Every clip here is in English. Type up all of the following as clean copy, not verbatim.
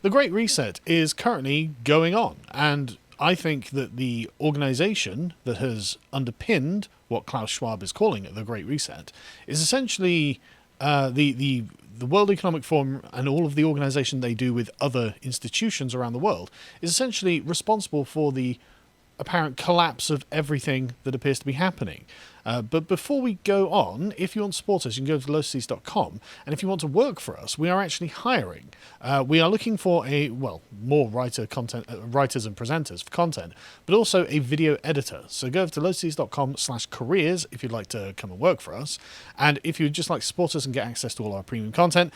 the Great Reset is currently going on, and I think that the organization that has underpinned what Klaus Schwab is calling it the Great Reset is essentially the World Economic Forum and all of the organization they do with other institutions around the world is essentially responsible for the apparent collapse of everything that appears to be happening. But before we go on, if you want to support us, you can go to lotus.com, and if you want to work for us, we are actually hiring. We are looking for more writers and presenters for content, but also a video editor. So go over to lotus.com/careers if you'd like to come and work for us. And if you'd just like to support us and get access to all our premium content,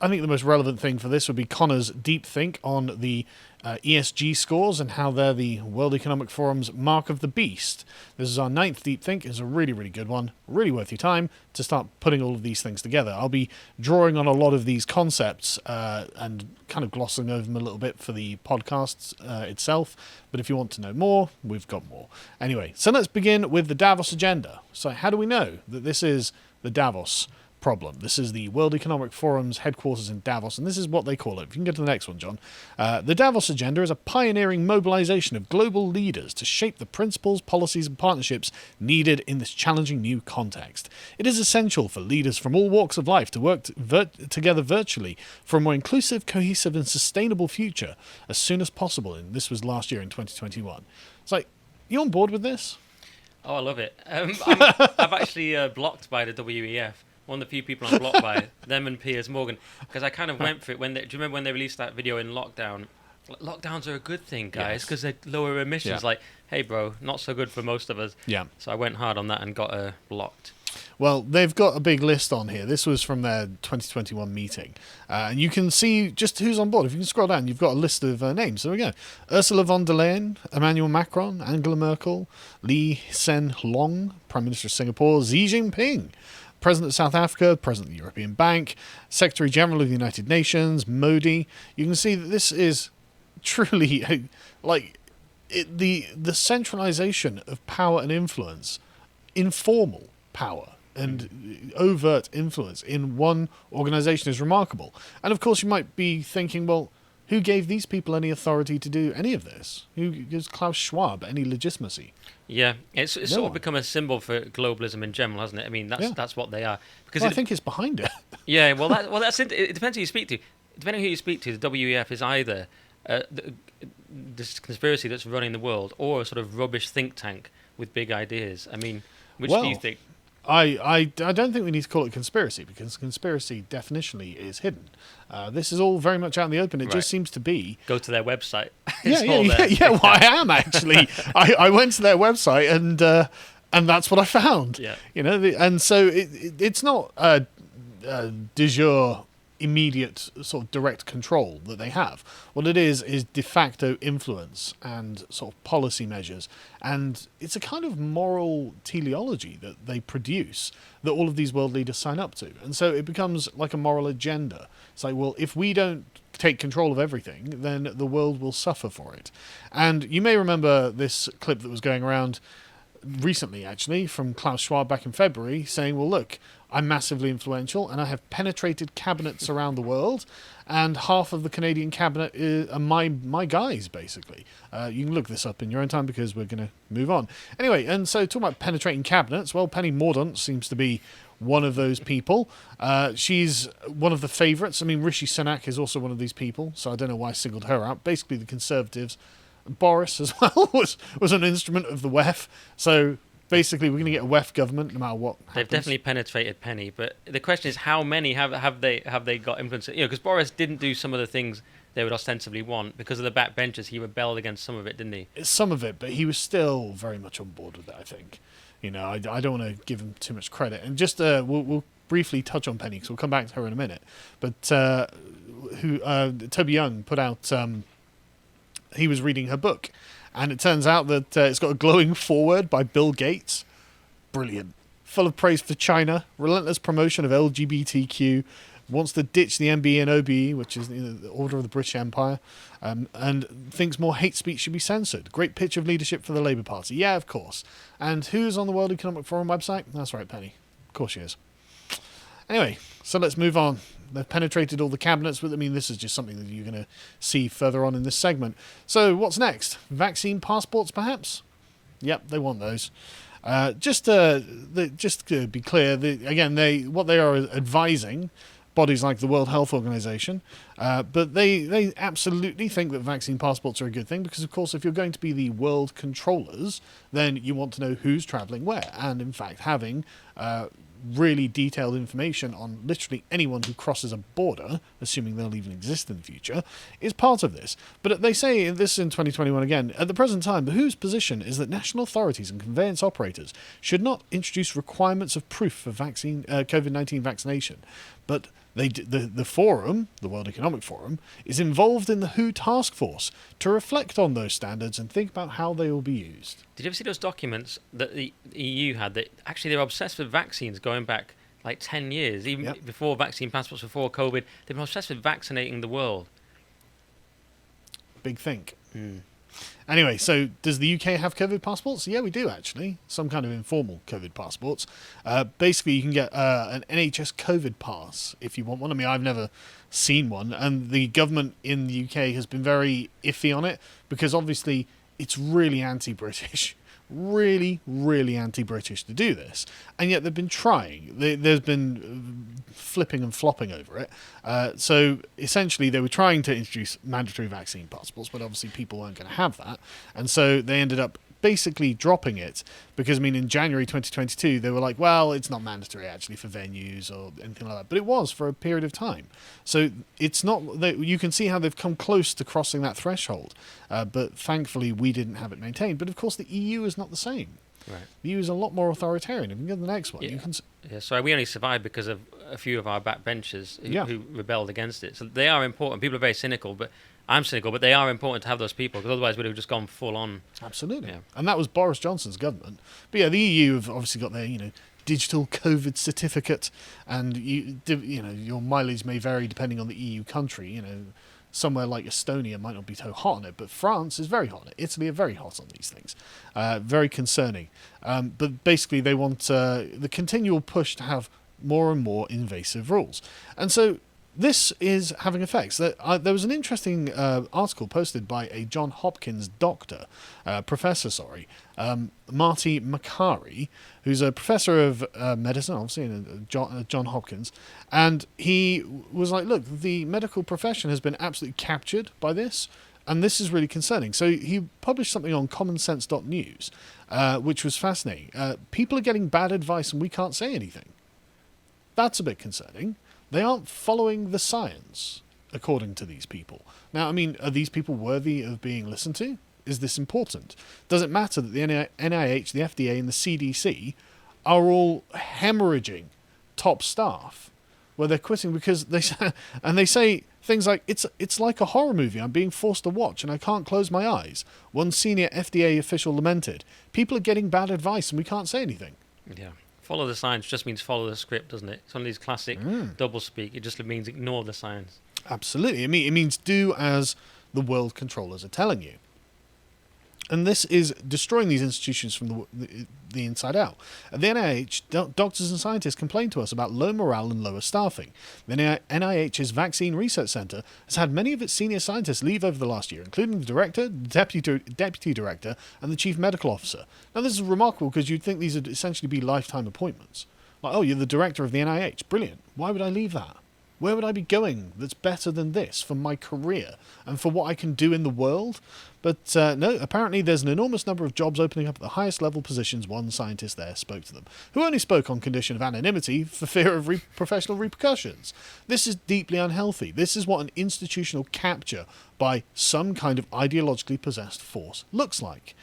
I think the most relevant thing for this would be Connor's deepthink on the ESG scores and how they're the World Economic Forum's mark of the beast. This is our 9th deepthink. It's a really, really good one. Really worth your time to start putting all of these things together. I'll be drawing on a lot of these concepts and kind of glossing over them a little bit for the podcast itself. But if you want to know more, we've got more. Anyway, so let's begin with the Davos Agenda. So how do we know that this is the Davos problem? This is the World Economic Forum's headquarters in Davos, and this is what they call it. If you can go to the next one, John. The Davos Agenda is a pioneering mobilization of global leaders to shape the principles, policies, and partnerships needed in this challenging new context. It is essential for leaders from all walks of life to work together virtually for a more inclusive, cohesive, and sustainable future as soon as possible. And this was last year in 2021. It's like, you on board with this? Oh, I love it. I've actually blocked by the WEF. One of the few people I'm blocked by, them and Piers Morgan, because I kind of went for it. Do you remember when they released that video in lockdown? Lockdowns are a good thing, guys, because they lower emissions. Like, hey, bro, not so good for most of us. Yeah. So I went hard on that and got blocked. Well, they've got a big list on here. This was from their 2021 meeting. And you can see just who's on board. If you can scroll down, you've got a list of names. So there we go. Ursula von der Leyen, Emmanuel Macron, Angela Merkel, Lee Hsien Loong, Prime Minister of Singapore, Xi Jinping, President of South Africa, President of the European Bank, Secretary General of the United Nations, Modi. You can see that this is truly the centralization of power and influence, informal power and overt influence in one organization is remarkable. And of course, you might be thinking, well, who gave these people any authority to do any of this? Who gives Klaus Schwab any legitimacy? Yeah, it's sort of become a symbol for globalism in general, hasn't it? I mean, that's what they are. Because I think it's behind it. Yeah, that's it. It depends who you speak to. Depending on who you speak to, the WEF is either this conspiracy that's running the world or a sort of rubbish think tank with big ideas. I mean, which do you think? I don't think we need to call it conspiracy, because conspiracy definitionally is hidden. This is all very much out in the open. It just seems to be. Go to their website. Yeah. Well, I am actually. I went to their website and that's what I found. Yeah. And so it's not de jure immediate sort of direct control that they have. What it is de facto influence and sort of policy measures, and it's a kind of moral teleology that they produce that all of these world leaders sign up to. And so it becomes like a moral agenda. It's like, well, if we don't take control of everything, then the world will suffer for it. And you may remember this clip that was going around recently, actually, from Klaus Schwab back in February, saying, well, look, I'm massively influential and I have penetrated cabinets around the world, and half of the Canadian cabinet are my guys, basically. You can look this up in your own time because we're going to move on. Anyway, and so talking about penetrating cabinets, well, Penny Mordaunt seems to be one of those people. She's one of the favourites. I mean, Rishi Sunak is also one of these people, so I don't know why I singled her out. Basically, the Conservatives. Boris as well was an instrument of the WEF. So basically, we're going to get a WEF government no matter what happens. They've definitely penetrated Penny, but the question is, how many have they got influence? Because Boris didn't do some of the things they would ostensibly want because of the backbenchers. He rebelled against some of it, didn't he? Some of it, but he was still very much on board with it, I think. I don't want to give him too much credit. And just we'll briefly touch on Penny because we'll come back to her in a minute. But Toby Young put out. He was reading her book, and it turns out that it's got a glowing foreword by Bill Gates. Brilliant. Full of praise for China, relentless promotion of LGBTQ, wants to ditch the MBE and OBE, which is the Order of the British Empire, and thinks more hate speech should be censored. Great pitch of leadership for the Labour Party. Yeah, of course. And who's on the World Economic Forum website? That's right, Penny. Of course she is. Anyway, so let's move on. They've penetrated all the cabinets, but I mean, this is just something that you're going to see further on in this segment. So what's next? Vaccine passports, perhaps? Yep, they want those. Just to be clear, what they are advising bodies like the World Health Organization, but they absolutely think that vaccine passports are a good thing because, of course, if you're going to be the world controllers, then you want to know who's traveling where. And, in fact, having really detailed information on literally anyone who crosses a border, assuming they'll even exist in the future, is part of this. But they say this in 2021 again, at the present time, the WHO's position is that national authorities and conveyance operators should not introduce requirements of proof for COVID-19 vaccination. But the forum, the World Economic Forum, is involved in the WHO task force to reflect on those standards and think about how they will be used. Did you ever see those documents that the EU had that actually they're obsessed with vaccines going back like 10 years, even before vaccine passports, before COVID? They've been obsessed with vaccinating the world. Big think. Anyway, so does the UK have COVID passports? Yeah, we do, actually. Some kind of informal COVID passports. Basically, you can get an NHS COVID pass if you want one. I mean, I've never seen one. And the government in the UK has been very iffy on it because, obviously, it's really anti-British. Really, really anti-British to do this. And yet they've been trying. There's been flipping and flopping over it. So essentially they were trying to introduce mandatory vaccine passports, but obviously people weren't going to have that. And so they ended up basically dropping it because, I mean, in January 2022, they were like, well, it's not mandatory actually for venues or anything like that. But it was for a period of time. So it's not, you can see how they've come close to crossing that threshold. But thankfully, we didn't have it maintained. But of course, the EU is not the same. Right. The EU is a lot more authoritarian. If you can get the next one, you can... Yeah, so we only survived because of a few of our backbenchers who rebelled against it. So they are important. People are very cynical, but I'm cynical, but they are important to have those people because otherwise we'd have just gone full on. Absolutely. Yeah. And that was Boris Johnson's government. But yeah, the EU have obviously got their, digital COVID certificate, and your mileage may vary depending on the EU country. Somewhere like Estonia might not be so hot on it, but France is very hot on it. Italy are very hot on these things. Very concerning. But basically they want the continual push to have more and more invasive rules. And so this is having effects. There was an interesting article posted by a John Hopkins professor, Marty Makary, who's a professor of medicine, obviously, in John Hopkins, and he was like, look, the medical profession has been absolutely captured by this, and this is really concerning. So he published something on commonsense.news, which was fascinating. People are getting bad advice and we can't say anything. That's a bit concerning. They aren't following the science, according to these people. Now, I mean, are these people worthy of being listened to? Is this important? Does it matter that the NIH, the FDA, and the CDC are all hemorrhaging top staff where they're quitting because they say things like, it's like a horror movie I'm being forced to watch and I can't close my eyes. One senior FDA official lamented, people are getting bad advice and we can't say anything. Yeah. Follow the science just means follow the script, doesn't it? It's one of these classic double speak. It just means ignore the science. Absolutely. It means do as the world controllers are telling you. And this is destroying these institutions from the inside out. At the NIH, doctors and scientists complain to us about low morale and lower staffing. The NIH's Vaccine Research Center has had many of its senior scientists leave over the last year, including the director, the deputy director, and the chief medical officer. Now, this is remarkable because you'd think these would essentially be lifetime appointments. Like, oh, you're the director of the NIH. Brilliant. Why would I leave that? Where would I be going that's better than this for my career and for what I can do in the world? But no, apparently there's an enormous number of jobs opening up at the highest level positions. One scientist there spoke to them, who only spoke on condition of anonymity for fear of professional repercussions. This is deeply unhealthy. This is what an institutional capture by some kind of ideologically possessed force looks like.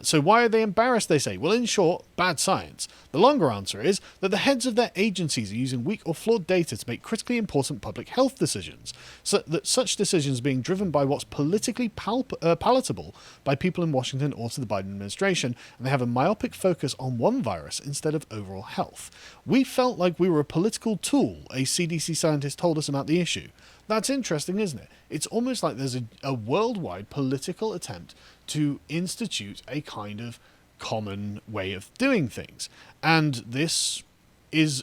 So why are they embarrassed, they say? Well, in short, bad science. The longer answer is that the heads of their agencies are using weak or flawed data to make critically important public health decisions, so that such decisions are being driven by what's politically palatable by people in Washington or to the Biden administration, and they have a myopic focus on one virus instead of overall health. We felt like we were a political tool, a CDC scientist told us about the issue. That's interesting, isn't it? It's almost like there's a worldwide political attempt to institute a kind of common way of doing things. And this is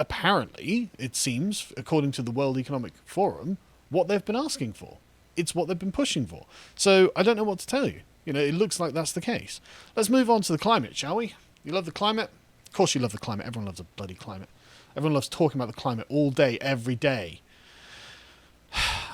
apparently, it seems, according to the World Economic Forum, what they've been asking for. It's what they've been pushing for. So I don't know what to tell you. It looks like that's the case. Let's move on to the climate, shall we? You love the climate? Of course you love the climate. Everyone loves the bloody climate. Everyone loves talking about the climate all day, every day.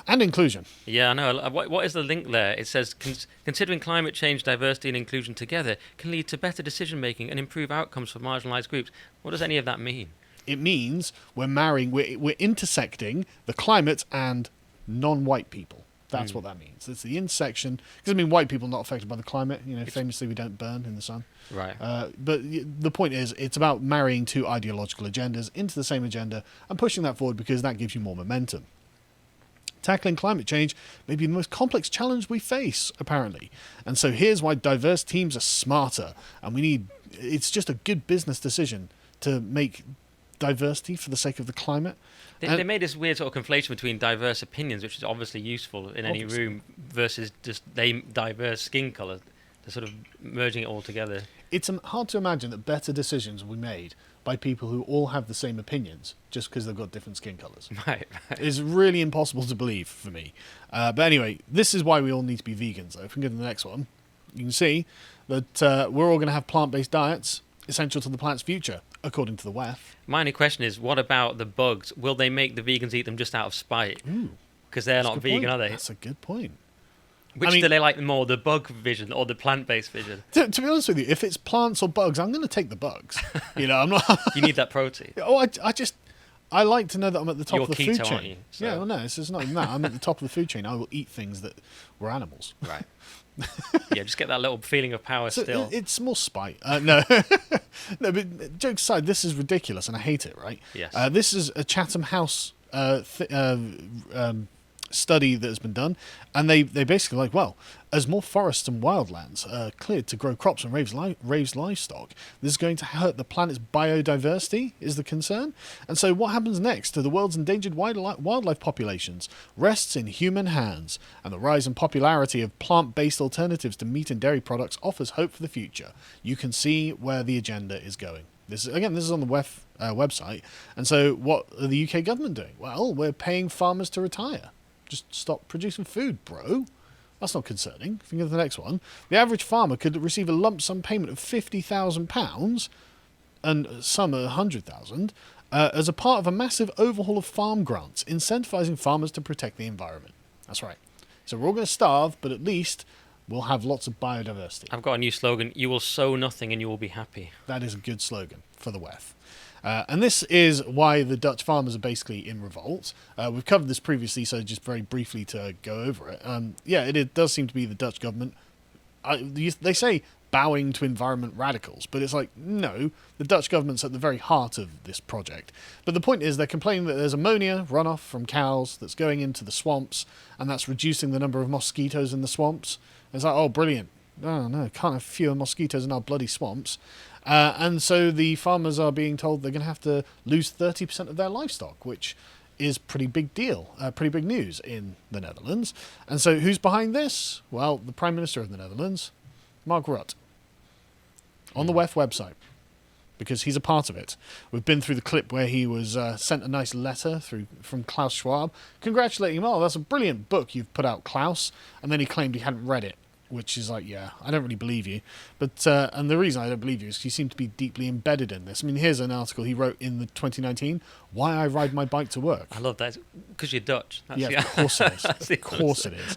And inclusion. Yeah, I know. What is the link there? It says, considering climate change, diversity and inclusion together can lead to better decision-making and improve outcomes for marginalised groups. What does any of that mean? It means we're intersecting the climate and non-white people. That's what that means. It's the intersection. Because, white people are not affected by the climate. Famously, we don't burn in the sun. Right. But the point is, it's about marrying two ideological agendas into the same agenda and pushing that forward because that gives you more momentum. Tackling climate change may be the most complex challenge we face, apparently. And so here's why diverse teams are smarter. And it's just a good business decision to make diversity for the sake of the climate. They made this weird sort of conflation between diverse opinions, which is obviously useful in any room, versus just diverse skin colour. They're sort of merging it all together. It's hard to imagine that better decisions will be made by people who all have the same opinions just because they've got different skin colours. Right. It's really impossible to believe for me. But anyway, this is why we all need to be vegans. Though. If we can go to the next one, you can see that we're all going to have plant-based diets, essential to the planet's future, according to the WEF. My only question is, what about the bugs? Will they make the vegans eat them just out of spite? Because they're not vegan, are they? That's a good point. Which do they like more, the bug vision or the plant-based vision? To be honest with you, if it's plants or bugs, I'm going to take the bugs. I'm not. You need that protein. I like to know that I'm at the top You're of the keto, food chain. aren't you? So. Yeah, well, no, it's not even that. I'm at the top of the food chain. I will eat things that were animals. Right. Yeah, just get that little feeling of power still. It's more spite. No. No, but jokes aside, this is ridiculous and I hate it, right? Yes. This is a Chatham House study that has been done, and they basically as more forests and wildlands are cleared to grow crops and raise livestock, this is going to hurt the planet's biodiversity, is the concern. And so what happens next to the world's endangered wildlife populations rests in human hands, and the rise in popularity of plant-based alternatives to meat and dairy products offers hope for the future. You can see where the agenda is going. This is on the WEF website. And so what are the UK government doing? Well, we're paying farmers to retire. Just stop producing food, bro. That's not concerning. If you go to the next one, the average farmer could receive a lump sum payment of £50,000, and some 100,000, as a part of a massive overhaul of farm grants, incentivising farmers to protect the environment. That's right. So we're all going to starve, but at least we'll have lots of biodiversity. I've got a new slogan: "You will sow nothing, and you will be happy." That is a good slogan for the WEF. And this is why the Dutch farmers are basically in revolt. We've covered this previously, so just very briefly to go over it. It does seem to be the Dutch government. They say bowing to environment radicals, but it's like, no, the Dutch government's at the very heart of this project. But the point is they're complaining that there's ammonia runoff from cows that's going into the swamps, and that's reducing the number of mosquitoes in the swamps. It's like, oh, brilliant. Oh, no, can't have fewer mosquitoes in our bloody swamps. And so the farmers are being told they're going to have to lose 30% of their livestock, which is pretty big deal, pretty big news in the Netherlands. And so who's behind this? Well, the Prime Minister of the Netherlands, Mark Rutte, on the WEF website, because he's a part of it. We've been through the clip where he was sent a nice letter from Klaus Schwab, congratulating him. Oh, that's a brilliant book you've put out, Klaus. And then he claimed he hadn't read it. Which is like, yeah, I don't really believe you. But and the reason I don't believe you is you seem to be deeply embedded in this. I mean, here's an article he wrote in the 2019, Why I Ride My Bike to Work. I love that. Because you're Dutch. Of course it is. Of course it is.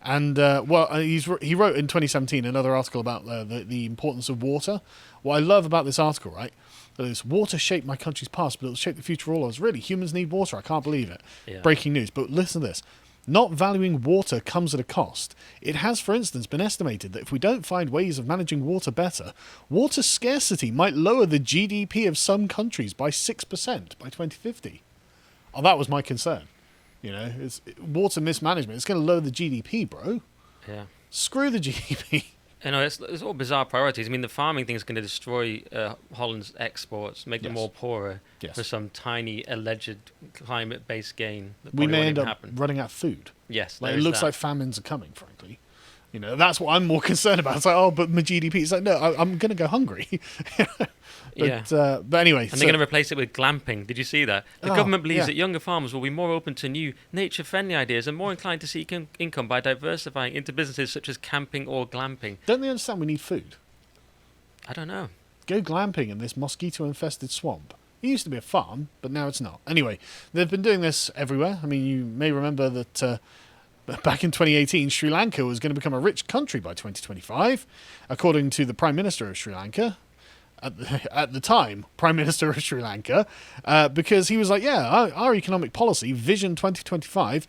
And, he wrote in 2017 another article about the importance of water. What I love about this article, right, is water shaped my country's past, but it'll shape the future of all of us. Really, humans need water. I can't believe it. Yeah. Breaking news. But listen to this. Not valuing water comes at a cost. It has, for instance, been estimated that if we don't find ways of managing water better, water scarcity might lower the GDP of some countries by 6% by 2050. Oh, that was my concern. It's water mismanagement. It's going to lower the GDP, bro. Yeah. Screw the GDP. It's all bizarre priorities. I mean, the farming thing is going to destroy Holland's exports, make them more poorer for some tiny alleged climate-based gain. We may end up running out of food. Yes, it looks like famines are coming, frankly. That's what I'm more concerned about. It's like, oh, but my GDP. It's like, no, I'm going to go hungry. But anyway. And they're going to replace it with glamping. Did you see that? The government believes that younger farmers will be more open to new nature-friendly ideas and more inclined to seek income by diversifying into businesses such as camping or glamping. Don't they understand we need food? I don't know. Go glamping in this mosquito-infested swamp. It used to be a farm, but now it's not. Anyway, they've been doing this everywhere. I mean, you may remember that back in 2018, Sri Lanka was going to become a rich country by 2025, according to the Prime Minister of Sri Lanka. At the time, Prime Minister of Sri Lanka, because he was like, our economic policy, Vision 2025,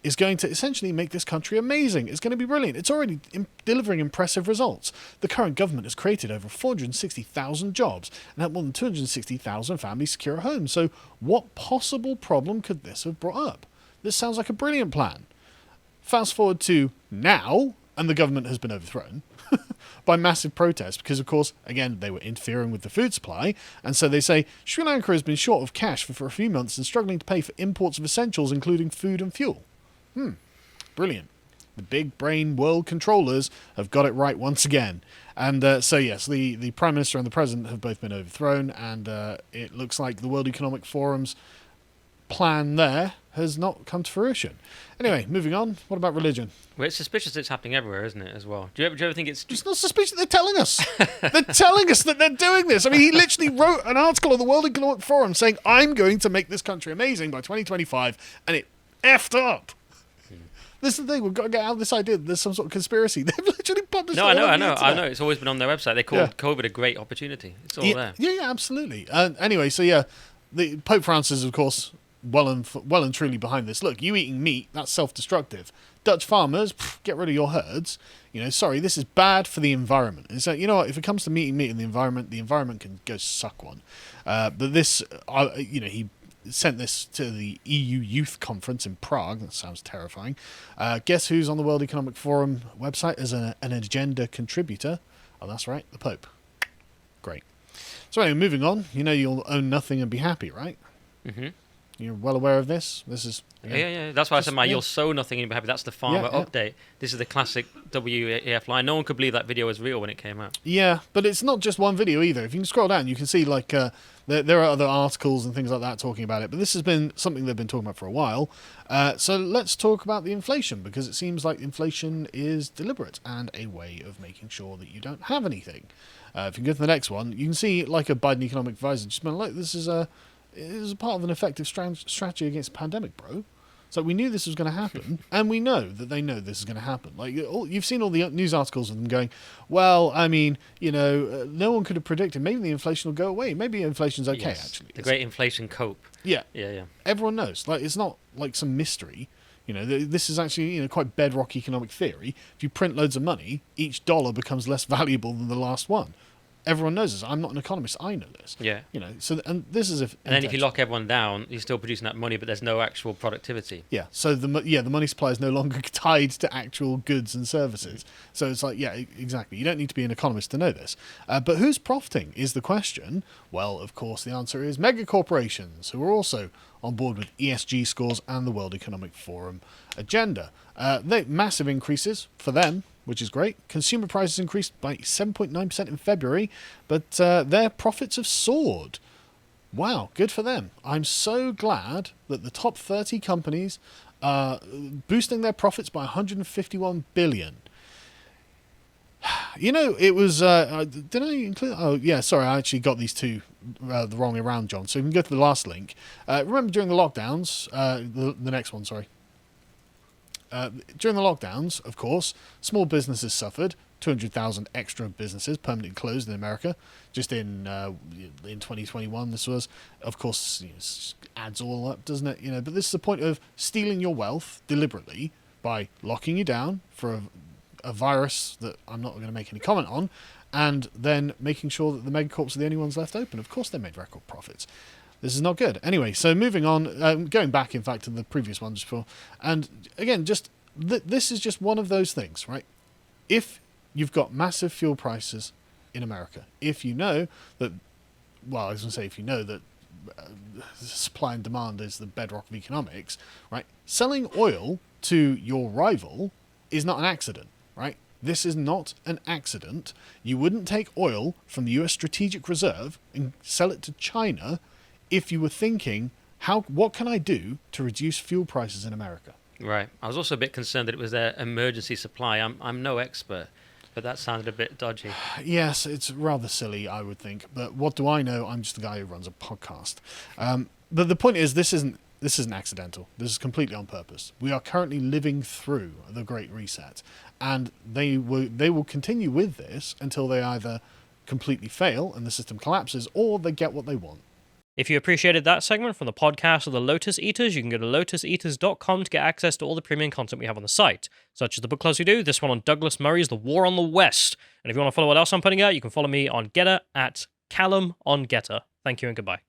is going to essentially make this country amazing. It's going to be brilliant. It's already delivering impressive results. The current government has created over 460,000 jobs and helped more than 260,000 families secure a home. So what possible problem could this have brought up? This sounds like a brilliant plan. Fast forward to now, and the government has been overthrown by massive protests because, of course, again, they were interfering with the food supply. And so they say Sri Lanka has been short of cash for a few months and struggling to pay for imports of essentials, including food and fuel. Brilliant. The big brain world controllers have got it right once again. And so, yes, the Prime Minister and the President have both been overthrown, and it looks like the World Economic Forum's plan there has not come to fruition. Anyway, moving on. What about religion? Well, it's suspicious it's happening everywhere, isn't it, as well? Do you ever think it's... It's not suspicious. They're telling us. They're telling us that they're doing this. I mean, he literally wrote an article on the World Economic Forum saying, I'm going to make this country amazing by 2025, and it effed up. This is the thing. We've got to get out of this idea that there's some sort of conspiracy. They've literally published it. No, I know. It's always been on their website. They called COVID a great opportunity. It's all there. Yeah, absolutely. Anyway, so yeah, the Pope Francis, of course, well and truly behind this. Look, you eating meat, that's self-destructive. Dutch farmers, get rid of your herds. Sorry, this is bad for the environment. And so, you know what? If it comes to eating meat in the environment can go suck one. But this, he sent this to the EU Youth Conference in Prague. That sounds terrifying. Guess who's on the World Economic Forum website as an agenda contributor? Oh, that's right, the Pope. Great. So anyway, moving on. You'll own nothing and be happy, right? Mm-hmm. You're well aware of this. This is yeah. That's why I said you'll sow nothing and be happy. That's the farmer update. This is the classic WEF line. No one could believe that video was real when it came out. Yeah, but it's not just one video either. If you can scroll down, you can see there are other articles and things like that talking about it. But this has been something they've been talking about for a while. So let's talk about the inflation, because it seems like inflation is deliberate and a way of making sure that you don't have anything. If you go to the next one, you can see like a Biden economic advisor just been like, this is a part of an effective strategy against the pandemic, bro. So we knew this was going to happen, and we know that they know this is going to happen. Like, you've seen all the news articles of them going, well, I mean, no one could have predicted. Maybe the inflation will go away. Maybe inflation's okay, actually. The great inflation cope. Yeah. Yeah. Everyone knows. Like, it's not like some mystery. This is actually, quite bedrock economic theory. If you print loads of money, each dollar becomes less valuable than the last one. Everyone knows this. I'm not an economist. I know this. Yeah. So, and this is if. And then if you lock everyone down, you're still producing that money, but there's no actual productivity. Yeah. So the money supply is no longer tied to actual goods and services. So it's like, yeah, exactly. You don't need to be an economist to know this. But who's profiting is the question. Well, of course, the answer is mega corporations, who are also on board with ESG scores and the World Economic Forum agenda. Massive increases for them, which is great. Consumer prices increased by 7.9% in February, but their profits have soared. Wow, good for them. I'm so glad that the top 30 companies are boosting their profits by 151 billion. It was... did I include... Oh, yeah, sorry, I actually got these two the wrong way around, John. So you can go to the last link. Remember during the lockdowns... the next one, sorry. During the lockdowns, of course, small businesses suffered. 200,000 extra businesses permanently closed in America. Just in 2021, this was, of course, adds all up, doesn't it? But this is the point of stealing your wealth deliberately by locking you down for a virus that I'm not going to make any comment on, and then making sure that the megacorps are the only ones left open. Of course, they made record profits. This is not good. Anyway, so moving on, going back, in fact, to the previous one just before, and again, this is just one of those things, right? If you've got massive fuel prices in America, if you know that, well, I was going to say if you know that supply and demand is the bedrock of economics, right? Selling oil to your rival is not an accident, right? This is not an accident. You wouldn't take oil from the US Strategic Reserve and sell it to China if you were thinking, what can I do to reduce fuel prices in America? Right. I was also a bit concerned that it was their emergency supply. I'm no expert, but that sounded a bit dodgy. Yes, it's rather silly, I would think. But what do I know? I'm just a guy who runs a podcast. But the point is, this isn't accidental. This is completely on purpose. We are currently living through the Great Reset, and they will continue with this until they either completely fail and the system collapses, or they get what they want. If you appreciated that segment from the podcast of the Lotus Eaters, you can go to lotuseaters.com to get access to all the premium content we have on the site, such as the book clubs we do, this one on Douglas Murray's The War on the West. And if you want to follow what else I'm putting out, you can follow me on Getter at Callum on Getter. Thank you and goodbye.